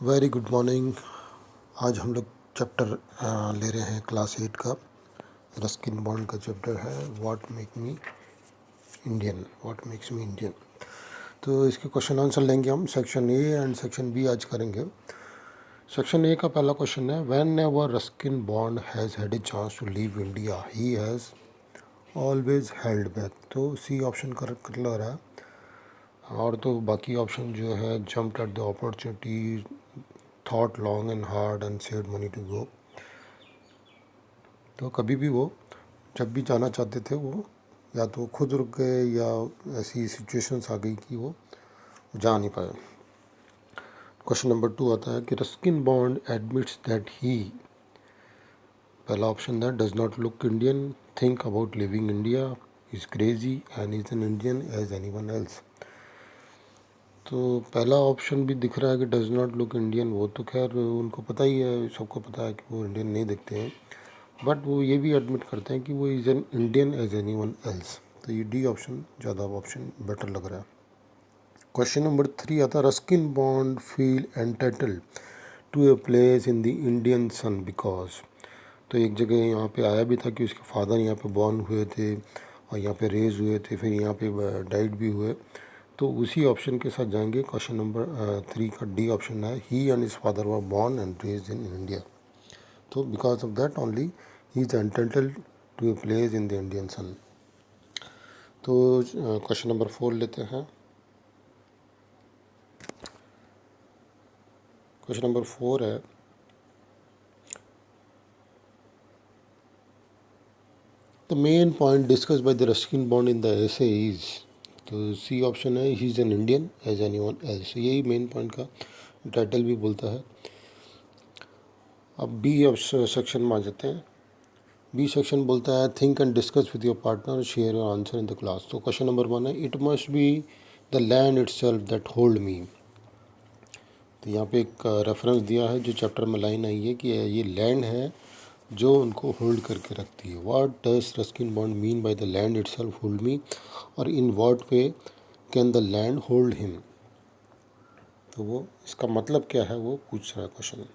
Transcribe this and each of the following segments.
Very good morning. आज हम लोग चैप्टर ले रहे हैं क्लास 8 का। रस्किन बॉन्ड का चैप्टर है व्हाट मेक्स मी इंडियन। तो इसके क्वेश्चन आंसर लेंगे हम section A and section B आज करेंगे। सेक्शन ए का पहला क्वेश्चन है, whenever Ruskin Bond has had a chance to leave India he has always held back. तो सी ऑप्शन करेक्ट लग रहा है। और तो बाकी ऑप्शन जो है, jumped at the opportunity, thought long and hard and saved money to go. तो कभी भी वो जब भी जाना चाहते थे वो या तो खुद रुक गए या ऐसी सिचुएशंस आ गई कि वो जा नहीं पाए। क्वेश्चन नंबर 2 आता है कि Ruskin Bond admits that he, पहला ऑप्शन है, does not look Indian, think about living India, is crazy and is an Indian as anyone else. तो पहला ऑप्शन भी दिख रहा है कि डज नॉट लुक इंडियन। वो तो खैर उनको पता ही है, सबको पता है कि वो इंडियन नहीं दिखते हैं, बट वो ये भी एडमिट करते हैं कि वो is an Indian as any one else. तो ये डी ऑप्शन ज़्यादा ऑप्शन बेटर लग रहा है। क्वेश्चन नंबर 3 आता है, Ruskin Bond feel entitled to a place in the Indian sun because. तो एक जगह यहाँ पे आया भी था कि उसके फादर यहाँ पे बॉर्न हुए थे और यहाँ पे रेज हुए थे, फिर यहाँ पे डाइड भी हुए। तो उसी ऑप्शन के साथ जाएंगे। क्वेश्चन नंबर 3 का डी ऑप्शन है, he and his father were born and raised in India. तो because of that only he is entitled to a place in the Indian sun. तो क्वेश्चन नंबर 4 लेते हैं। Question number 4 है, the main point discuss by the Ruskin Bond in the essay is. तो C option है, he is an Indian as any one else. यही main point का title भी बोलता है। अब बी सेक्शन में आ जाते हैं। बी सेक्शन बोलता है, think and discuss with your partner, share your answer in the class. तो क्वेश्चन नंबर 1 है, it must be the land itself that hold me. तो यहाँ पे एक रेफरेंस दिया है, जो चैप्टर में लाइन आई है कि ये लैंड है जो उनको होल्ड करके रखती है। What does Ruskin Bond mean by the land itself hold me, और in what way can the land hold him. तो वो इसका मतलब क्या है वो पूछ रहा है क्वेश्चन।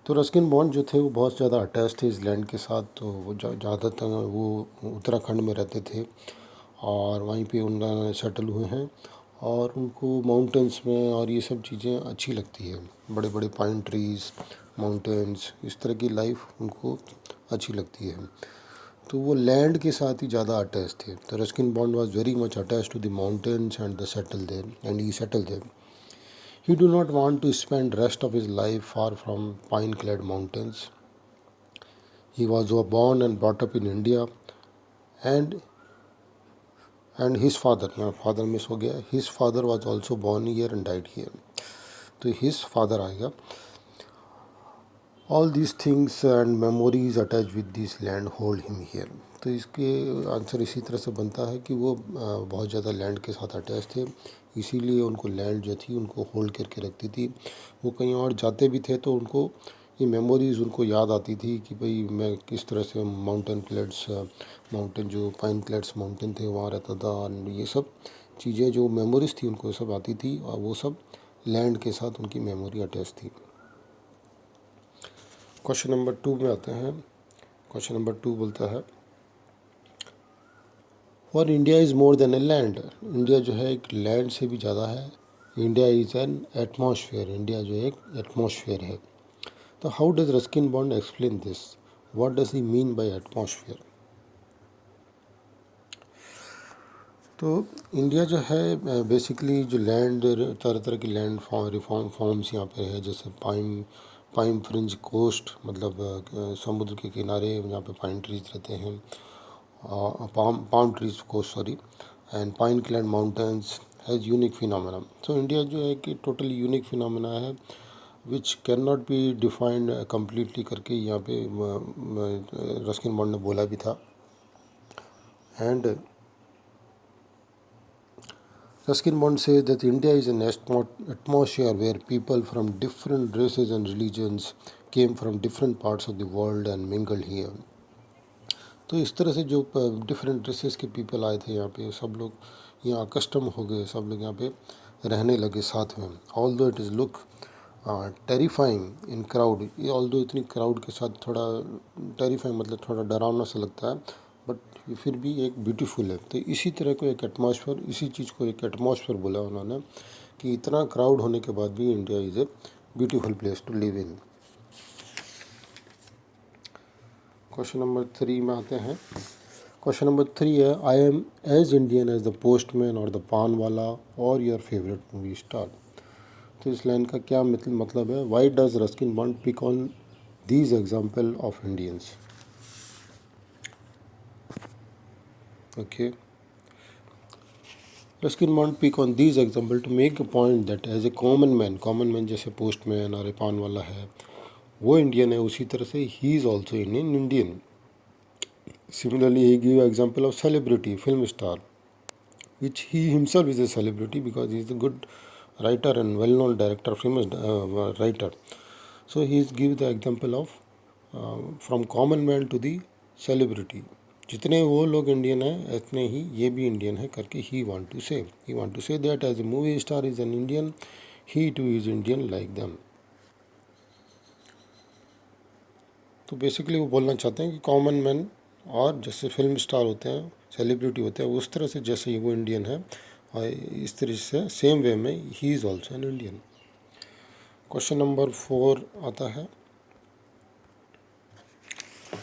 तो रस्किन बॉन्ड जो थे वो बहुत ज़्यादा अटैच थे इस लैंड के साथ। तो वो ज़्यादातर वो उत्तराखंड में रहते थे और वहीं पे उन्होंने सेटल हुए हैं, और उनको माउंटेंस में और ये सब चीज़ें अच्छी लगती है। बड़े बड़े पाइन ट्रीज़, माउंटेन्स, इस तरह की लाइफ उनको अच्छी लगती है। तो वो लैंड के साथ ही ज़्यादा अटैच थे। तो Ruskin Bond was very much attach to the mountains and the settle there and he settle there. He do not want to spend rest of his life far from pine-clad mountains. He was born and brought up in India, and his father, यहाँ father miss हो गया, his father was also born here and died here. तो his father आएगा। All these things and memories attached with this land hold him here. तो इसके answer इसी तरह से बनता है कि वो बहुत ज़्यादा लैंड के साथ अटैच थे, इसीलिए उनको लैंड जो थी उनको होल्ड करके रखती थी। वो कहीं और जाते भी थे तो उनको ये मेमोरीज़ उनको याद आती थी कि भाई मैं किस तरह से माउंटेन जो पाइन क्लेड्स माउंटेन थे वहाँ रहता था, और ये सब चीज़ें जो मेमोरीज़ थी उनको सब आती थी, और वो सब लैंड के साथ उनकी मेमोरी अटैच थी। क्वेश्चन नंबर 2 में आते हैं। क्वेश्चन नंबर 2 बोलता है, और India is more than a land. India जो है एक लैंड से भी ज़्यादा है। India is an atmosphere. India जो है एक एटमॉस्फेयर है। तो how does Ruskin bond explain this, what does he mean by atmosphere. तो इंडिया जो है बेसिकली जो लैंड, तरह तरह की लैंड फॉर्म्स यहाँ पे है, जैसे पाइन फ्रिंज कोस्ट, मतलब समुद्र के किनारे यहाँ पे पाइन ट्रीज रहते हैं, palm trees coast sorry, and pine clad mountains has unique phenomena. So India जो है कि टोटली यूनिक फिनोमेना है, which can not be defined completely करके यहाँ पे रस्किन बॉन्ड ने बोला भी था। And Ruskin Bond says that India is an atmosphere where people from different races and religions came from different parts of the world and mingled here. तो इस तरह से जो डिफरेंट रेसेस के पीपल आए थे यहाँ पे, सब लोग यहाँ कस्टम हो गए, सब लोग यहाँ पे रहने लगे साथ में। ऑल दो it is look terrifying in crowd, ये ऑल दो इतनी क्राउड के साथ थोड़ा टेरिफाइंग मतलब थोड़ा डरावना सा लगता है, बट ये फिर भी एक ब्यूटीफुल है। तो इसी तरह को एक एटमॉस्फेयर, इसी चीज़ को एक एटमॉस्फेयर बोला उन्होंने कि इतना क्राउड होने के बाद भी India is a beautiful place to live in. Question number 3 में आते हैं। क्वेश्चन नंबर 3 है, I am as Indian as the postman और द पान वाला और योर फेवरेट मूवी स्टार। तो इस लाइन का क्या मतलब है, why does Ruskin Bond pick on these example of Indians. Okay, Ruskin Bond pick on these example to make a point that as a common man जैसे postman और a पान वाला है वो इंडियन है, उसी तरह से ही is also Indian. Similarly, he gave example of celebrity, film star, which he himself is a celebrity because he is a good writer and well-known director, famous writer. So he is give the example of from common man to the celebrity. जितने वो लोग Indian हैं इतने ही ये भी Indian है करके he want to say that as a movie star is an Indian, he too is Indian like them. तो बेसिकली वो बोलना चाहते हैं कि कॉमन मैन और जैसे फिल्म स्टार होते हैं, सेलिब्रिटी होते हैं, उस तरह से जैसे वो इंडियन है और इस तरह से सेम वे में he is also an Indian. Question number 4 आता है।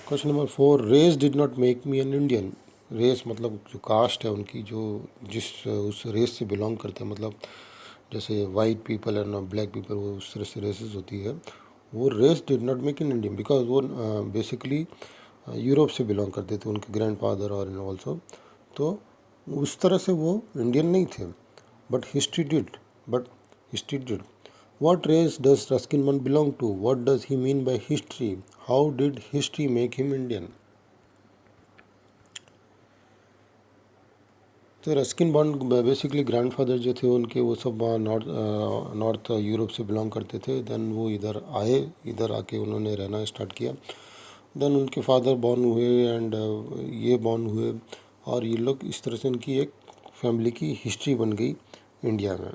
Question number 4, race did not make me an Indian. Race मतलब जो कास्ट है उनकी, जो जिस उस रेस से बिलोंग करते हैं, मतलब जैसे white people and black people, वो उस तरह से रेसेस होती है। वो race did not make in Indian because वो बेसिकली यूरोप से बिलोंग करते थे, उनके ग्रैंड फादर और ऑल्सो, तो उस तरह से वो इंडियन नहीं थे। But history did. What race does Ruskin Bond belong to? What does he mean by history? How did history make him Indian? तो रस्किन बॉन्ड बेसिकली ग्रैंडफादर जो थे उनके, वो सब नॉर्थ यूरोप से बिलोंग करते थे। देन वो इधर आए, इधर आके उन्होंने रहना स्टार्ट किया। देन उनके फादर बॉर्न हुए एंड ये बॉर्न हुए, और ये लोग इस तरह से उनकी एक फैमिली की हिस्ट्री बन गई इंडिया में।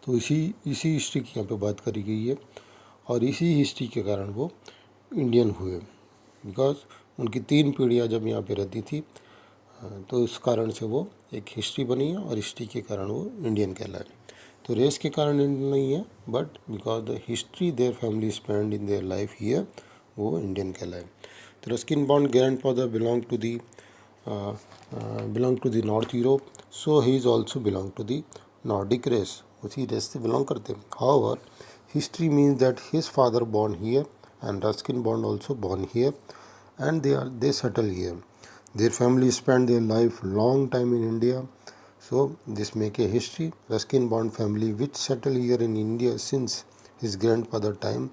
तो इसी हिस्ट्री की यहाँ पे बात करी गई है, और इसी हिस्ट्री के कारण वो इंडियन हुए, बिकॉज उनकी 3 पीढ़ियाँ जब यहाँ पे रहती थी, तो इस कारण से वो एक हिस्ट्री बनी है, और हिस्ट्री के कारण वो इंडियन कहलाए। तो रेस के कारण इंडियन नहीं है, but because the history their family spend in their life here, वो इंडियन कहलाए। तो Ruskin Bond grandfather belong to the north Europe, so he is also belong to the Nordic race, उसी race से belong करते हैं। However history means that his father born here and Ruskin Bond also born here and they settle here. Their family spent their life long time in India, so this make a history. Ruskin Bond family which settled here in India since his grandfather time,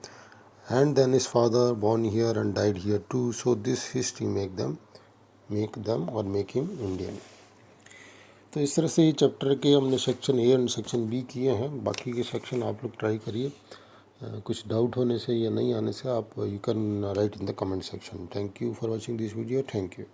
and then his father born here and died here too. So this history make them or make him Indian. तो इस तरह से ये chapter के हमने section A and section B किए हैं। बाकी के सेक्शन आप लोग ट्राई करिए। कुछ डाउट होने से या नहीं आने से आप you can write in the comment section. Thank you for watching this video. Thank you.